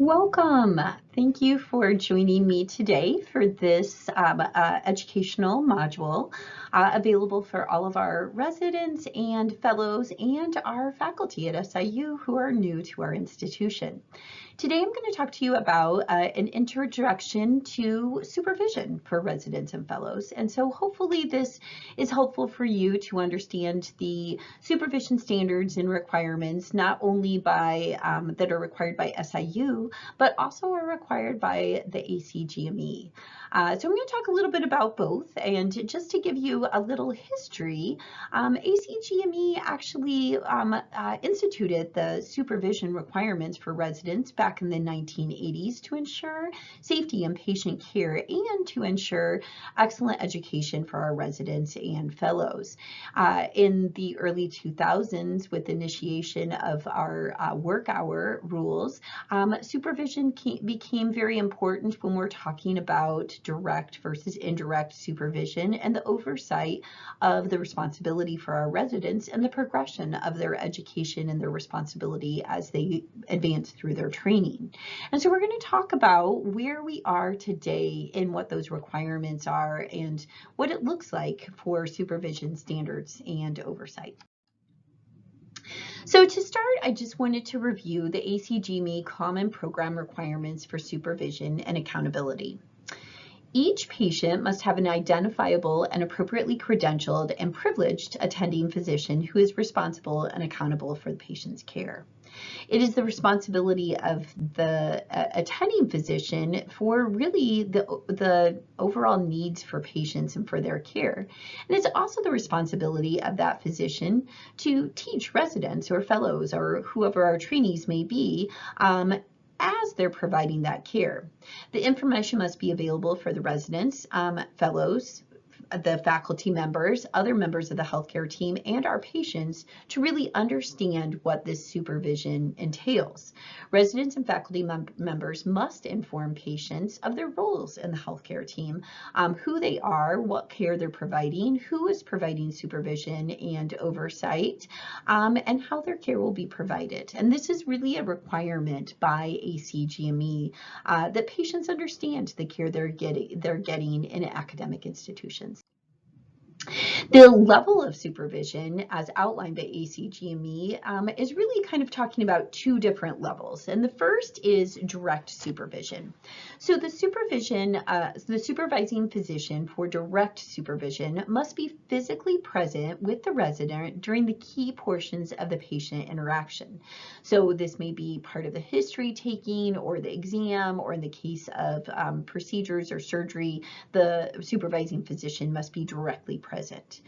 Welcome. Thank you for joining me today for this educational module available for all of our residents and fellows and our faculty at SIU who are new to our institution. Today I'm going to talk to you about an introduction to supervision for residents and fellows. And so hopefully this is helpful for you to understand the supervision standards and requirements, not only that are required by SIU, but also are required by the ACGME. So I'm going to talk a little bit about both, and just to give you a little history, ACGME actually instituted the supervision requirements for residents back in the 1980s to ensure safety and patient care and to ensure excellent education for our residents and fellows. In the early 2000s, with initiation of our work hour rules, supervision became very important when we're talking about direct versus indirect supervision and the oversight of the responsibility for our residents and the progression of their education and their responsibility as they advance through their training. And so we're going to talk about where we are today and what those requirements are and what it looks like for supervision standards and oversight. So to start, I just wanted to review the ACGME Common Program Requirements for Supervision and Accountability. Each patient must have an identifiable and appropriately credentialed and privileged attending physician who is responsible and accountable for the patient's care. It is the responsibility of the attending physician for really the overall needs for patients and for their care. And it's also the responsibility of that physician to teach residents or fellows or whoever our trainees may be as they're providing that care. The information must be available for the residents, fellows, the faculty members, other members of the healthcare team, and our patients to really understand what this supervision entails. Residents and faculty members must inform patients of their roles in the healthcare team, who they are, what care they're providing, who is providing supervision and oversight, and how their care will be provided. And this is really a requirement by ACGME that patients understand the care they're getting in academic institutions. The level of supervision, as outlined by ACGME, is really kind of talking about two different levels. And the first is direct supervision. So the supervising physician for direct supervision must be physically present with the resident during the key portions of the patient interaction. So this may be part of the history taking or the exam, or in the case of procedures or surgery, the supervising physician must be directly present.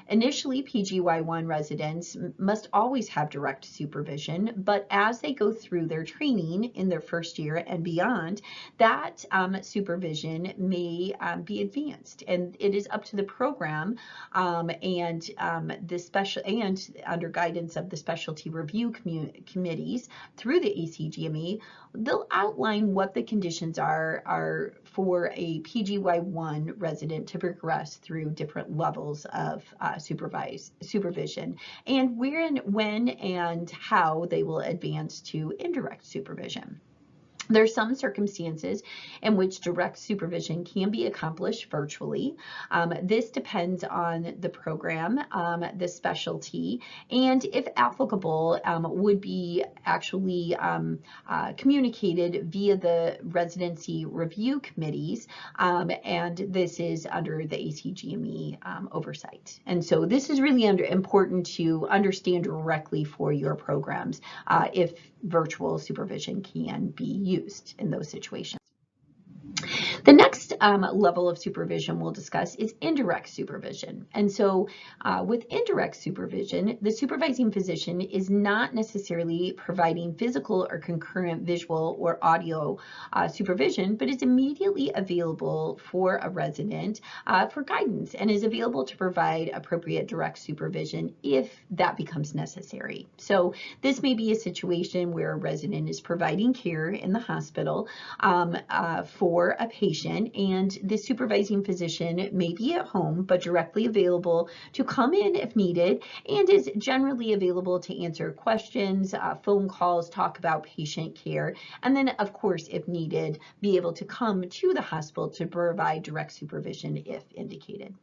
Initially, PGY1 residents must always have direct supervision, but as they go through their training in their first year and beyond, that supervision may be advanced, and it is up to the program and under guidance of the specialty review committees through the ACGME. They'll outline what the conditions are for a PGY1 resident to progress through different levels of supervision, and when and how they will advance to indirect supervision. There are some circumstances in which direct supervision can be accomplished virtually. This depends on the program, the specialty, and if applicable, would be actually communicated via the residency review committees, and this is under the ACGME oversight. And so this is really important to understand directly for your programs if virtual supervision can be used in those situations. The next level of supervision we'll discuss is indirect supervision. And so with indirect supervision, the supervising physician is not necessarily providing physical or concurrent visual or audio supervision, but is immediately available for a resident for guidance and is available to provide appropriate direct supervision if that becomes necessary. So this may be a situation where a resident is providing care in the hospital for a patient, and the supervising physician may be at home but directly available to come in if needed, and is generally available to answer questions, phone calls, talk about patient care, and then of course if needed be able to come to the hospital to provide direct supervision if indicated.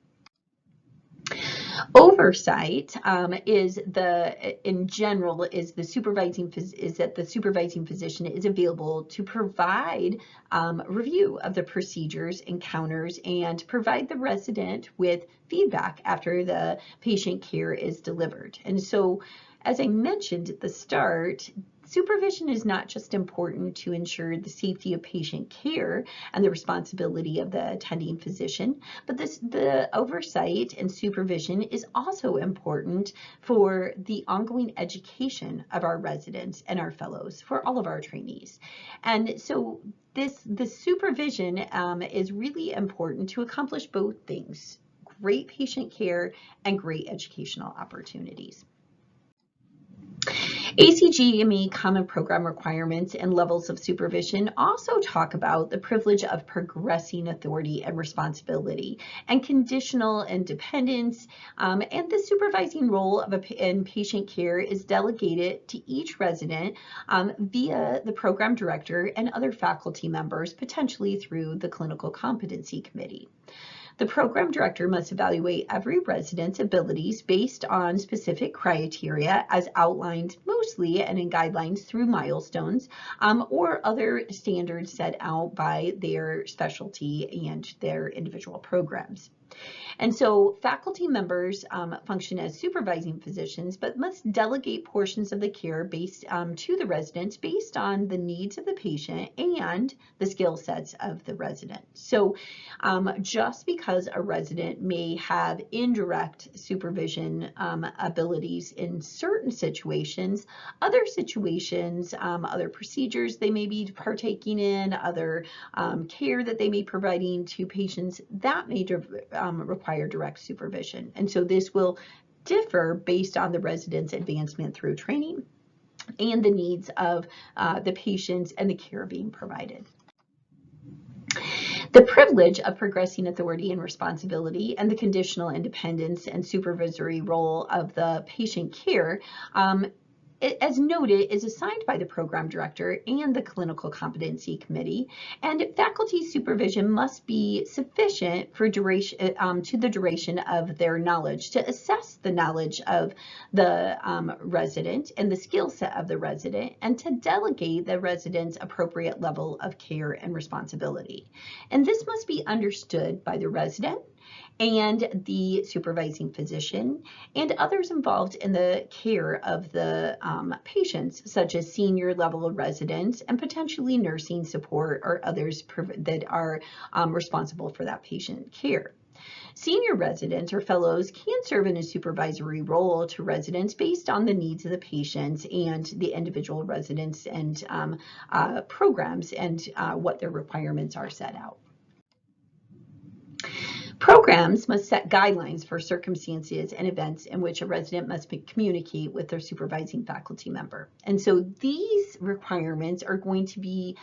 Oversight in general, is that the supervising physician is available to provide review of the procedures, encounters, and provide the resident with feedback after the patient care is delivered. And so, as I mentioned at the start, supervision is not just important to ensure the safety of patient care and the responsibility of the attending physician, but the oversight and supervision is also important for the ongoing education of our residents and our fellows, for all of our trainees. And so the supervision is really important to accomplish both things: great patient care and great educational opportunities. ACGME common program requirements and levels of supervision also talk about the privilege of progressing authority and responsibility and conditional independence, and the supervising role in patient care is delegated to each resident via the program director and other faculty members, potentially through the clinical competency committee. The program director must evaluate every resident's abilities based on specific criteria as outlined mostly and in guidelines through milestones or other standards set out by their specialty and their individual programs. And so faculty members function as supervising physicians, but must delegate portions of the care based to the residents based on the needs of the patient and the skill sets of the resident. So just because a resident may have indirect supervision abilities in certain situations, other situations, other procedures they may be partaking in, other care that they may be providing to patients, that may require direct supervision. And so this will differ based on the resident's advancement through training and the needs of the patients and the care being provided. The privilege of progressing authority and responsibility and the conditional independence and supervisory role of the patient care, as noted, is assigned by the program director and the clinical competency committee, and faculty supervision must be sufficient for duration to the duration of their knowledge to assess the knowledge of the resident and the skill set of the resident, and to delegate the resident's appropriate level of care and responsibility. And this must be understood by the resident and the supervising physician and others involved in the care of the patients, such as senior level residents and potentially nursing support or others that are responsible for that patient care. Senior residents or fellows can serve in a supervisory role to residents based on the needs of the patients and the individual residents and programs and what their requirements are set out. Programs must set guidelines for circumstances and events in which a resident must communicate with their supervising faculty member. And so these requirements are going to be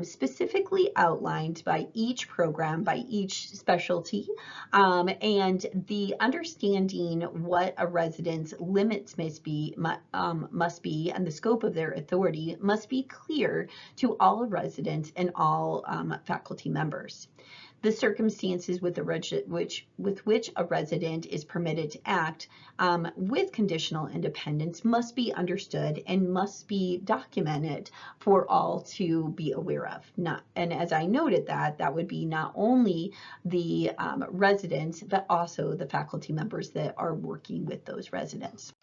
specifically outlined by each program, by each specialty, and the understanding what a resident's limits must be, and the scope of their authority must be clear to all residents and all faculty members. The circumstances with which a resident is permitted to act with conditional independence must be understood and must be documented for all to be aware of. And as I noted, that would be not only the residents, but also the faculty members that are working with those residents.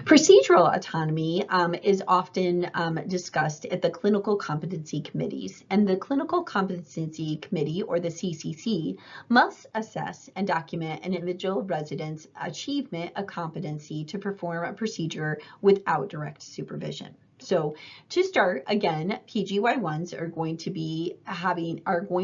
Procedural autonomy is often discussed at the clinical competency committees, and the clinical competency committee, or the CCC, must assess and document an individual resident's achievement of competency to perform a procedure without direct supervision. So to start, again, PGY1s are going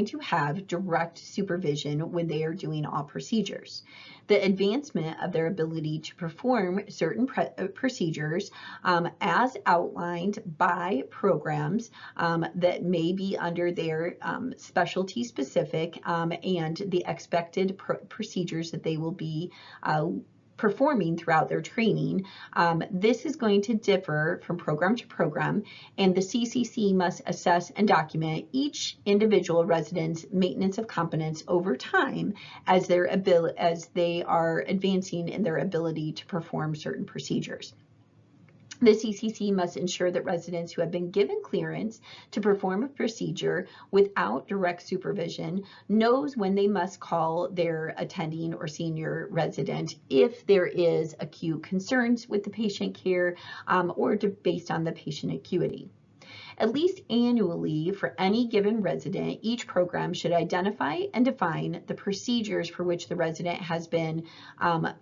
to have direct supervision when they are doing all procedures. The advancement of their ability to perform certain procedures as outlined by programs that may be under their specialty specific and the expected procedures that they will be performing throughout their training. This is going to differ from program to program, and the CCC must assess and document each individual resident's maintenance of competence over time as they are advancing in their ability to perform certain procedures. The CCC must ensure that residents who have been given clearance to perform a procedure without direct supervision knows when they must call their attending or senior resident if there is acute concerns with the patient care or based on the patient acuity. At least annually for any given resident, each program should identify and define the procedures for which the resident has been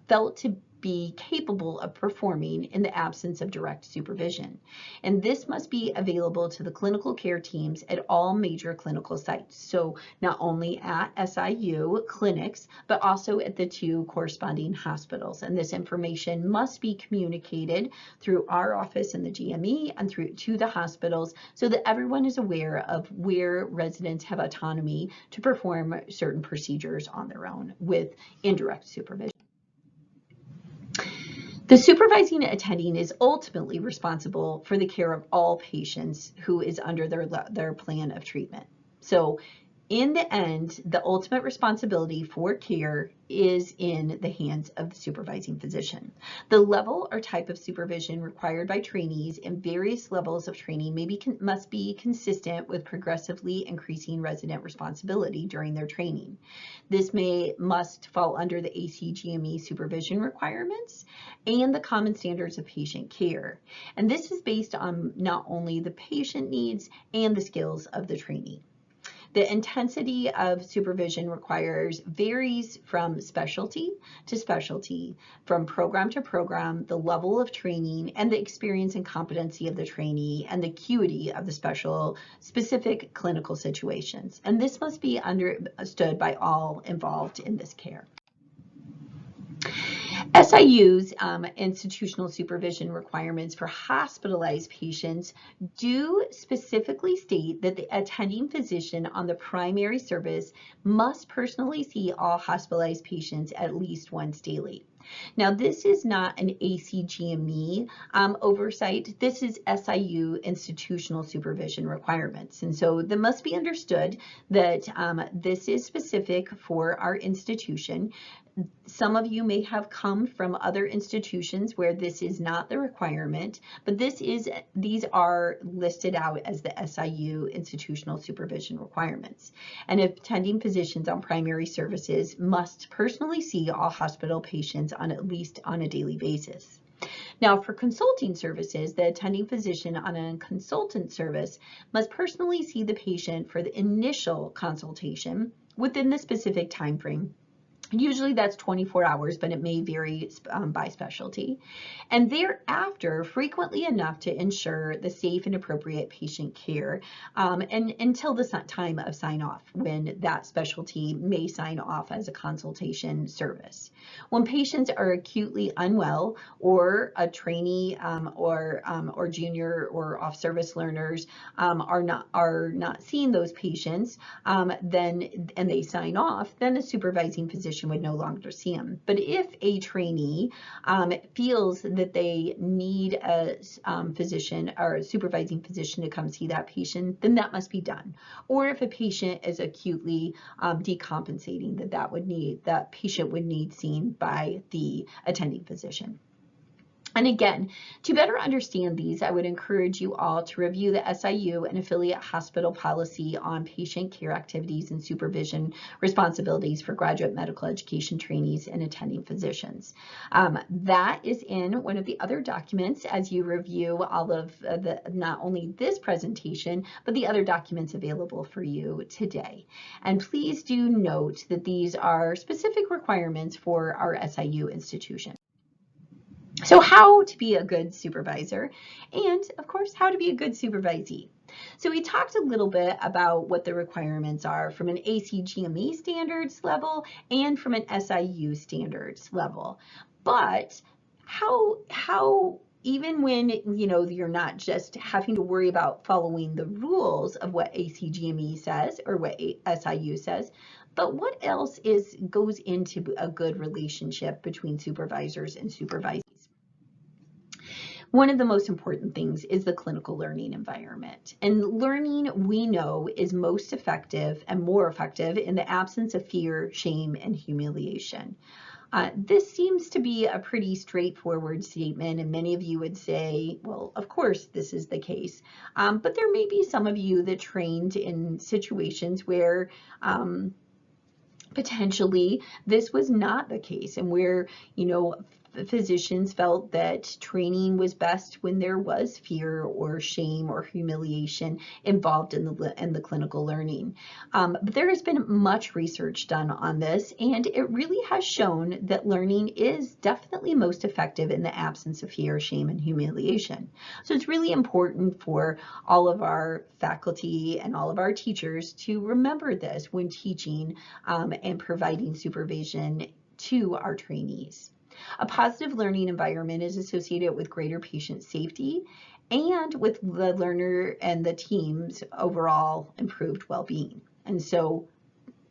felt to be capable of performing in the absence of direct supervision. And this must be available to the clinical care teams at all major clinical sites. So not only at SIU clinics, but also at the 2 corresponding hospitals. And this information must be communicated through our office and the GME and through to the hospitals so that everyone is aware of where residents have autonomy to perform certain procedures on their own with indirect supervision. The supervising attending is ultimately responsible for the care of all patients who is under their plan of treatment. So in the end, the ultimate responsibility for care is in the hands of the supervising physician. The level or type of supervision required by trainees in various levels of training must be consistent with progressively increasing resident responsibility during their training. This must fall under the ACGME supervision requirements and the common standards of patient care. And this is based on not only the patient needs and the skills of the trainee. The intensity of supervision varies from specialty to specialty, from program to program, the level of training, and the experience and competency of the trainee, and the acuity of the specific clinical situations. And this must be understood by all involved in this care. SIU's institutional supervision requirements for hospitalized patients do specifically state that the attending physician on the primary service must personally see all hospitalized patients at least once daily. Now, this is not an ACGME oversight. This is SIU institutional supervision requirements. And so that must be understood that this is specific for our institution. Some of you may have come from other institutions where this is not the requirement, but these are listed out as the SIU institutional supervision requirements. And attending physicians on primary services must personally see all hospital patients at least on a daily basis. Now, for consulting services, the attending physician on a consultant service must personally see the patient for the initial consultation within the specific time frame. Usually that's 24 hours, but it may vary by specialty. And thereafter, frequently enough to ensure the safe and appropriate patient care and until the time of sign-off, when that specialty may sign off as a consultation service. When patients are acutely unwell or a trainee or junior or off-service learners are not seeing those patients, and they sign off, then the supervising physician would no longer see them. But if a trainee feels that they need a physician or a supervising physician to come see that patient, then that must be done. Or if a patient is acutely decompensating, that patient would need seen by the attending physician. And again, to better understand these, I would encourage you all to review the SIU and affiliate hospital policy on patient care activities and supervision responsibilities for graduate medical education trainees and attending physicians. That is in one of the other documents as you review all of not only this presentation, but the other documents available for you today. And please do note that these are specific requirements for our SIU institution. So how to be a good supervisor, and of course, how to be a good supervisee. So we talked a little bit about what the requirements are from an ACGME standards level and from an SIU standards level. But how even when you're not just having to worry about following the rules of what ACGME says or what SIU says, but what else goes into a good relationship between supervisors and supervisees? One of the most important things is the clinical learning environment. And learning, we know, is most effective and more effective in the absence of fear, shame, and humiliation. This seems to be a pretty straightforward statement, and many of you would say, well, of course this is the case. But there may be some of you that trained in situations where potentially this was not the case, and where physicians felt that training was best when there was fear or shame or humiliation involved in the clinical learning. But there has been much research done on this, and it really has shown that learning is definitely most effective in the absence of fear, shame, and humiliation. So it's really important for all of our faculty and all of our teachers to remember this when teaching and providing supervision to our trainees. A positive learning environment is associated with greater patient safety and with the learner and the team's overall improved well-being. And so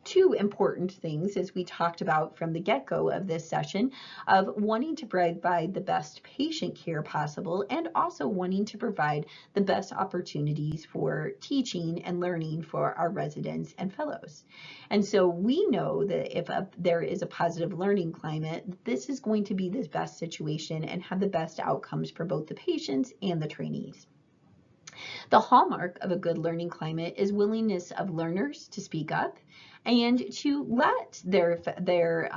two important things, as we talked about from the get-go of this session, of wanting to provide the best patient care possible and also wanting to provide the best opportunities for teaching and learning for our residents and fellows. And so we know that if there is a positive learning climate, this is going to be the best situation and have the best outcomes for both the patients and the trainees. The hallmark of a good learning climate is willingness of learners to speak up and to let their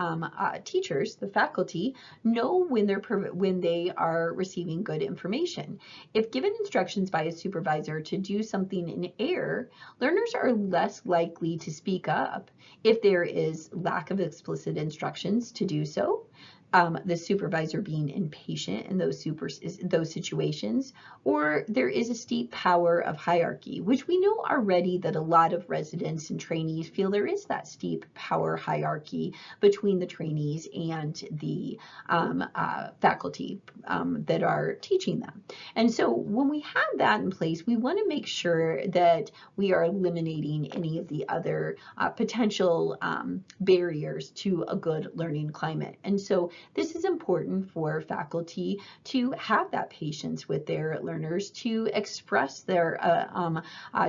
teachers, the faculty, know when they are receiving good information. If given instructions by a supervisor to do something in error, learners are less likely to speak up. If there is lack of explicit instructions to do so, the supervisor being impatient in those situations, or there is a steep power of hierarchy, which we know already that a lot of residents and trainees feel there is that steep power hierarchy between the trainees and the faculty that are teaching them. And so when we have that in place, we want to make sure that we are eliminating any of the other potential barriers to a good learning climate. And so this is important for faculty to have that patience with their learners, to express their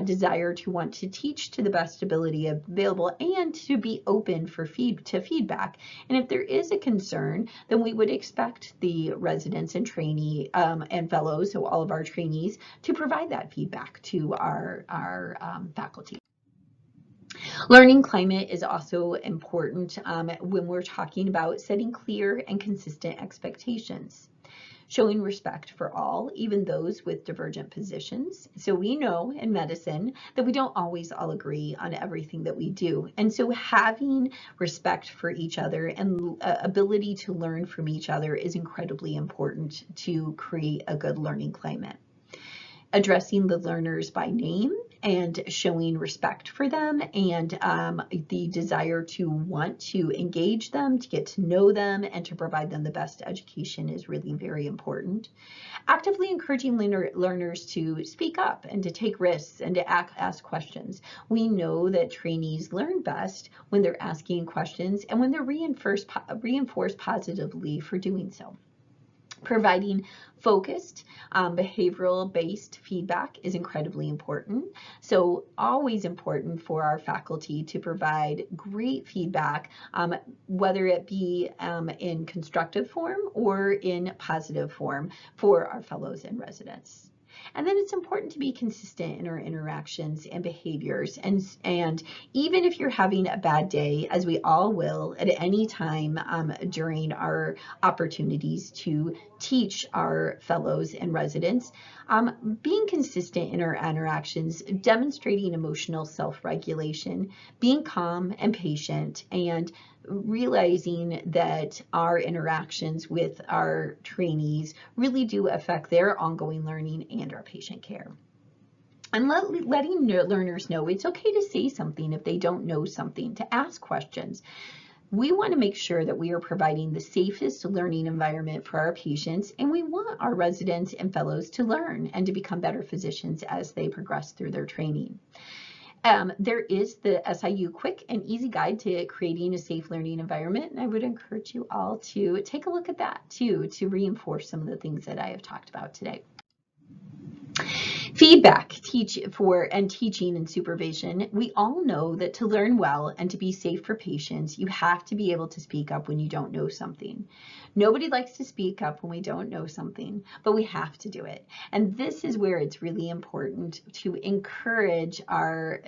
desire to want to teach to the best ability available, and to be open for feedback. And if there is a concern, then we would expect the residents and trainee and fellows, so all of our trainees, to provide that feedback to our faculty. Learning climate is also important when we're talking about setting clear and consistent expectations. Showing respect for all, even those with divergent positions. So we know in medicine that we don't always all agree on everything that we do. And so having respect for each other and ability to learn from each other is incredibly important to create a good learning climate. Addressing the learners by name and showing respect for them and the desire to want to engage them, to get to know them, and to provide them the best education is really very important. Actively encouraging learners to speak up and to take risks and to ask questions. We know that trainees learn best when they're asking questions and when they're reinforced positively for doing so. Providing focused, behavioral-based feedback is incredibly important. So always important for our faculty to provide great feedback, whether it be in constructive form or in positive form for our fellows and residents. And then it's important to be consistent in our interactions and behaviors. And even if you're having a bad day, as we all will at any time during our opportunities to teach our fellows and residents, being consistent in our interactions, demonstrating emotional self-regulation, being calm and patient, and realizing that our interactions with our trainees really do affect their ongoing learning and our patient care. And letting learners know it's okay to say something if they don't know something, to ask questions. We want to make sure that we are providing the safest learning environment for our patients, and we want our residents and fellows to learn and to become better physicians as they progress through their training. There is the SIU quick and easy guide to creating a safe learning environment, and I would encourage you all to take a look at that too, to reinforce some of the things that I have talked about today. Feedback, teaching and supervision. We all know that to learn well and to be safe for patients, you have to be able to speak up when you don't know something. Nobody likes to speak up when we don't know something, but we have to do it. And this is where it's really important to encourage our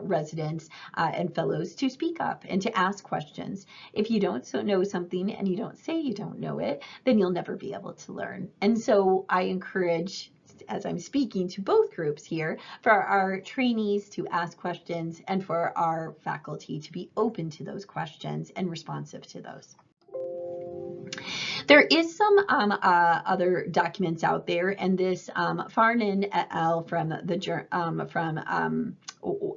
residents and fellows to speak up and to ask questions. If you don't know something and you don't say you don't know it, then you'll never be able to learn. And so I encourage, as I'm speaking to both groups here, for our trainees to ask questions and for our faculty to be open to those questions and responsive to those. There is some other documents out there, and this Farnan et al.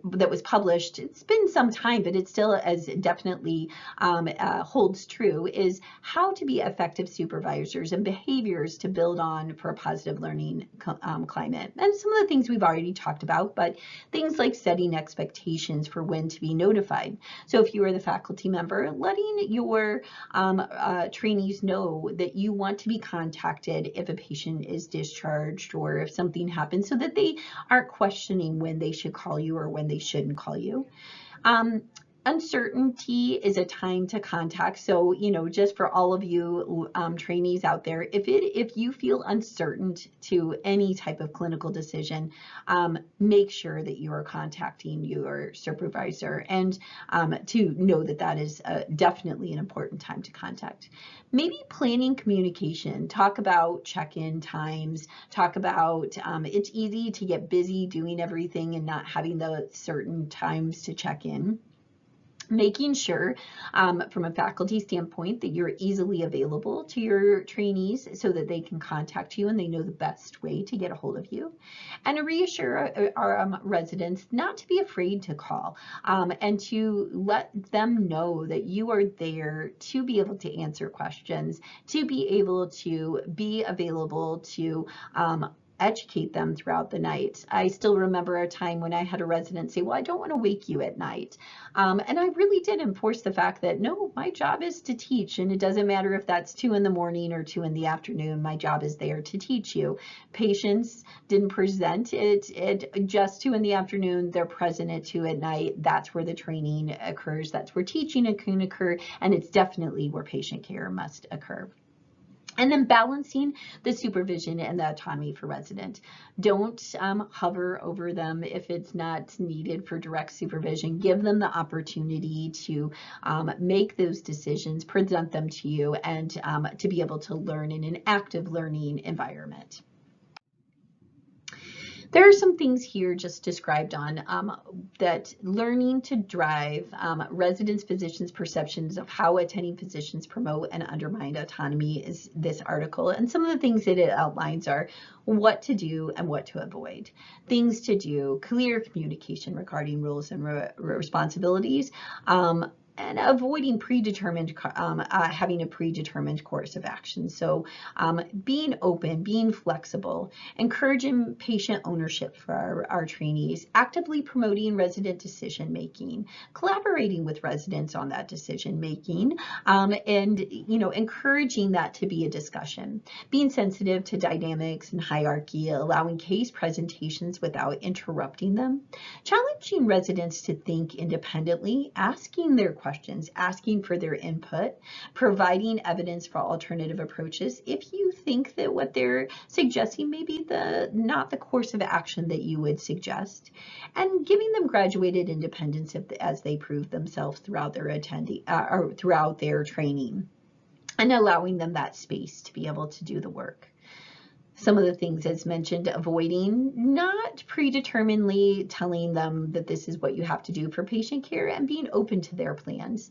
That was published, it's been some time, but it still as definitely holds true, is how to be effective supervisors and behaviors to build on for a positive learning climate. And some of the things we've already talked about, but things like setting expectations for when to be notified. So if you are the faculty member, letting your trainees know that you want to be contacted if a patient is discharged or if something happens, so that they aren't questioning when they should call you or when they shouldn't call you. Uncertainty is a time to contact. So, just for all of you trainees out there, if you feel uncertain to any type of clinical decision, make sure that you are contacting your supervisor, and to know that that is definitely an important time to contact. Maybe planning communication. Talk about check-in times. Talk about it's easy to get busy doing everything and not having the certain times to check in. Making sure from a faculty standpoint that you're easily available to your trainees so that they can contact you and they know the best way to get a hold of you. And to reassure our residents not to be afraid to call and to let them know that you are there to be able to answer questions, to be able to be available to educate them throughout the night. I still remember a time when I had a resident say, well, I don't want to wake you at night. And I really did enforce the fact that, no, my job is to teach, and it doesn't matter if that's 2 in the morning or 2 in the afternoon, my job is there to teach you. Patients didn't present it just 2 in the afternoon, they're present at 2 at night. That's where the training occurs, that's where teaching can occur, and it's definitely where patient care must occur. And then balancing the supervision and the autonomy for resident. Don't hover over them if it's not needed for direct supervision. Give them the opportunity to make those decisions, present them to you, and to be able to learn in an active learning environment. There are some things here just described on that learning to drive residents, physicians' perceptions of how attending physicians promote and undermine autonomy is this article. And some of the things that it outlines are what to do and what to avoid. Things to do: clear communication regarding rules and responsibilities, and avoiding predetermined, having a predetermined course of action. So being open, being flexible, encouraging patient ownership for our trainees, actively promoting resident decision making, collaborating with residents on that decision making, and encouraging that to be a discussion, being sensitive to dynamics and hierarchy, allowing case presentations without interrupting them, challenging residents to think independently, asking their questions, asking for their input, providing evidence for alternative approaches if you think that what they're suggesting may be not the course of action that you would suggest, and giving them graduated independence as they prove themselves throughout their or throughout their training, and allowing them that space to be able to do the work. Some of the things as mentioned: avoiding not predeterminedly telling them that this is what you have to do for patient care, and being open to their plans.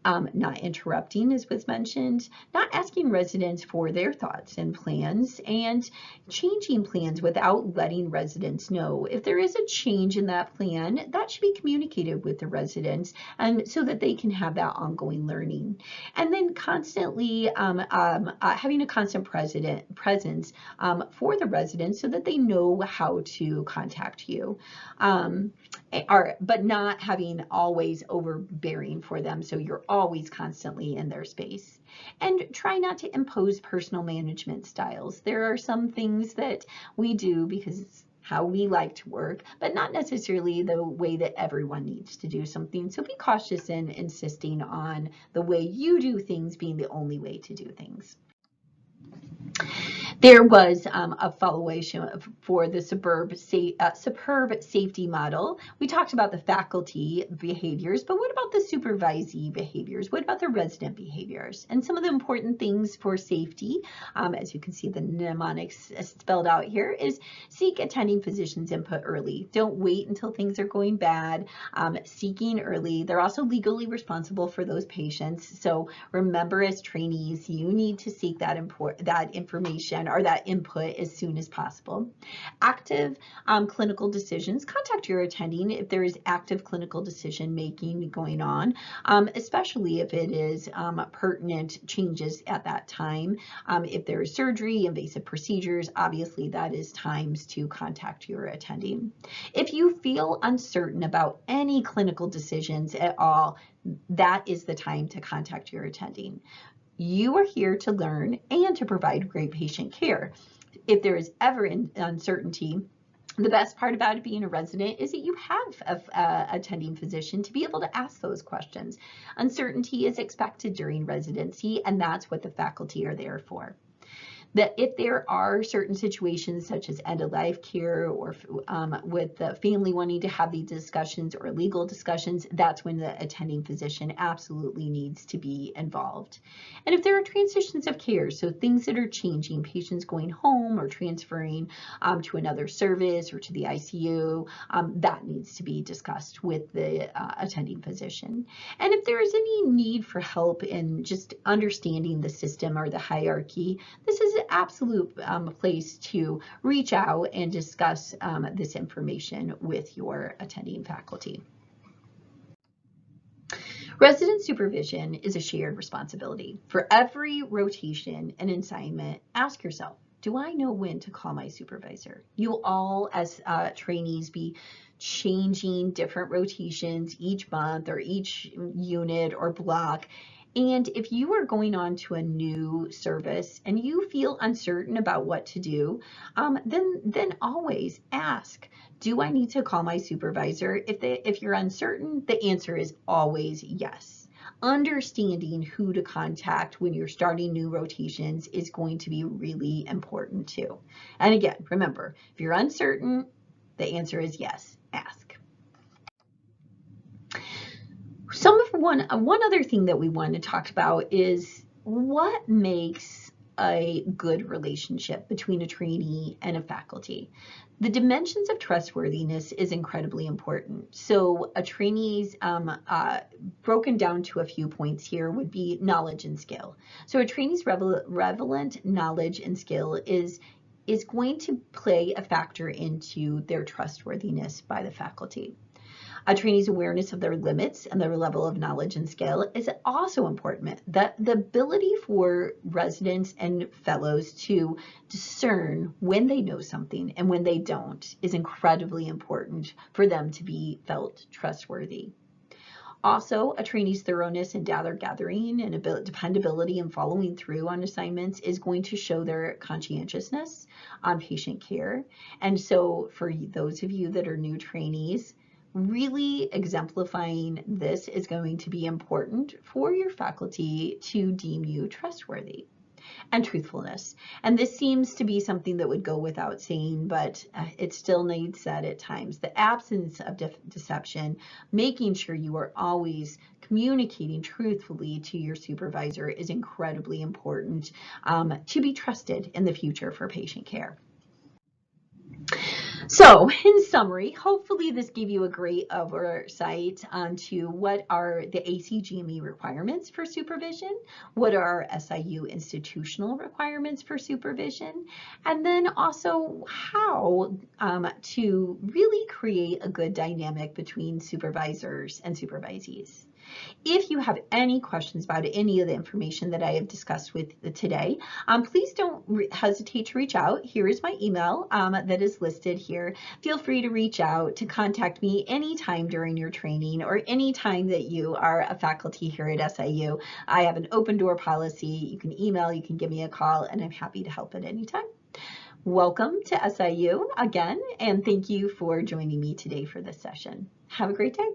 Not interrupting, as was mentioned, not asking residents for their thoughts and plans, and changing plans without letting residents know. If there is a change in that plan, that should be communicated with the residents, and so that they can have that ongoing learning. And then constantly having a constant presence for the residents so that they know how to contact you. But not having always overbearing for them, so you're always constantly in their space. And try not to impose personal management styles. There are some things that we do because it's how we like to work, but not necessarily the way that everyone needs to do something. So be cautious in insisting on the way you do things being the only way to do things. There was a evaluation for the superb safety model. We talked about the faculty behaviors, but what about the supervisee behaviors? What about the resident behaviors? And some of the important things for safety, as you can see the mnemonics spelled out here, is seek attending physicians' input early. Don't wait until things are going bad. Seeking early. They're also legally responsible for those patients. So remember, as trainees, you need to seek that information or that input as soon as possible. Active clinical decisions. Contact your attending if there is active clinical decision making going on, especially if it is pertinent changes at that time. If there is surgery, invasive procedures, obviously that is times to contact your attending. If you feel uncertain about any clinical decisions at all, that is the time to contact your attending. You are here to learn and to provide great patient care. If there is ever uncertainty, the best part about it being a resident is that you have an attending physician to be able to ask those questions. Uncertainty is expected during residency, and that's what the faculty are there for. That if there are certain situations such as end-of-life care or with the family wanting to have these discussions or legal discussions, that's when the attending physician absolutely needs to be involved. And if there are transitions of care, so things that are changing, patients going home or transferring to another service or to the ICU, that needs to be discussed with the attending physician. And if there is any need for help in just understanding the system or the hierarchy, this is an absolute place to reach out and discuss this information with your attending faculty. Resident supervision is a shared responsibility. For every rotation and assignment, ask yourself, do I know when to call my supervisor? You will all, as trainees, be changing different rotations each month or each unit or block. And if you are going on to a new service and you feel uncertain about what to do, then always ask, do I need to call my supervisor? If you're uncertain, the answer is always yes. Understanding who to contact when you're starting new rotations is going to be really important too. And again, remember, if you're uncertain, the answer is yes, ask. One other thing that we want to talk about is what makes a good relationship between a trainee and a faculty. The dimensions of trustworthiness is incredibly important. So a trainee's broken down to a few points here would be knowledge and skill. So a trainee's relevant knowledge and skill is going to play a factor into their trustworthiness by the faculty. A trainee's awareness of their limits and their level of knowledge and skill is also important. The ability for residents and fellows to discern when they know something and when they don't is incredibly important for them to be felt trustworthy. Also, a trainee's thoroughness in data gathering and dependability and following through on assignments is going to show their conscientiousness on patient care. And so for those of you that are new trainees, really exemplifying this is going to be important for your faculty to deem you trustworthy. And truthfulness. And this seems to be something that would go without saying, but it still needs said at times. The absence of deception, making sure you are always communicating truthfully to your supervisor is incredibly important to be trusted in the future for patient care. So, in summary, hopefully this gave you a great oversight onto what are the ACGME requirements for supervision, what are SIU institutional requirements for supervision, and then also how to really create a good dynamic between supervisors and supervisees. If you have any questions about any of the information that I have discussed with today, please don't hesitate to reach out. Here is my email that is listed here. Feel free to reach out to contact me anytime during your training or anytime that you are a faculty here at SIU. I have an open door policy. You can email, you can give me a call, and I'm happy to help at any time. Welcome to SIU again, and thank you for joining me today for this session. Have a great day.